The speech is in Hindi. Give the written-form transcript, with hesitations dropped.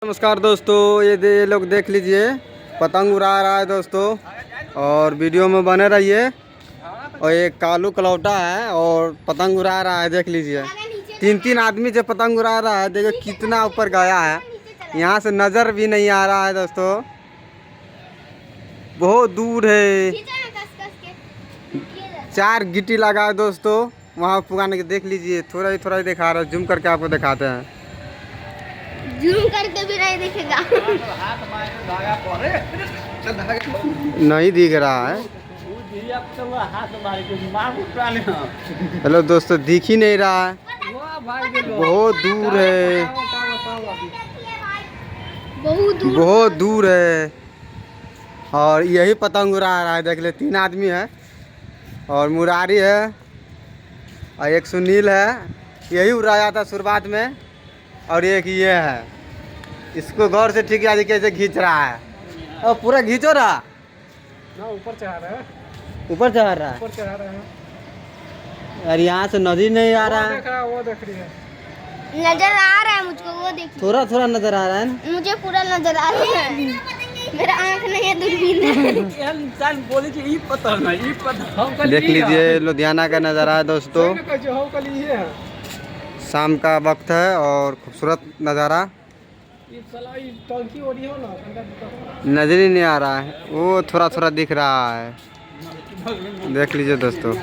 नमस्कार दोस्तों, ये लोग देख लीजिए, पतंग उड़ा रहा है दोस्तों। और वीडियो में बने रहिए। और एक कालू कलौटा है और पतंग उड़ा रहा है, देख लीजिए। तीन आदमी जो पतंग उड़ा रहा है, देखो कितना ऊपर गया है। यहाँ से नज़र भी नहीं आ रहा है दोस्तों, बहुत दूर है। 4 गिट्टी लगा है दोस्तों वहाँ पुगाने के, देख लीजिए। थोड़ा ही दिखा रहा है, जूम करके आपको दिखाते हैं। जूम करके भी नहीं दिखेगा। नहीं दिख रहा है। हेलो दोस्तों, दिख ही नहीं रहा है, बहुत दूर है, बहुत दूर है। और यही पतंग उड़ा रहा है, देख ले। 3 आदमी है और मुरारी है और एक सुनील है। यही उड़ाया था शुरुआत में। और एक ये है, इसको गौर से ठीक है कैसे खींच रहा है। और पूरा खींचो रहा ना, ऊपर चढ़ा रहा है, ऊपर चढ़ा रहा है। ऊपर चढ़ा रहा है। और यहाँ से नदी नहीं आ रहा है। वो देख रही है, नजर आ रहा है मुझको, वो देखिए। थोड़ा नजर आ रहा है ना? मुझे पूरा नजर आ रहा है। मेरा आँख नहीं है, दूरबीन है। देख लीजिए, लुधियाना का नज़ारा है दोस्तों। शाम का वक्त है और खूबसूरत नज़ारा। नजर ही नहीं आ रहा है, वो थोड़ा दिख रहा है। देख लीजिए दोस्तों।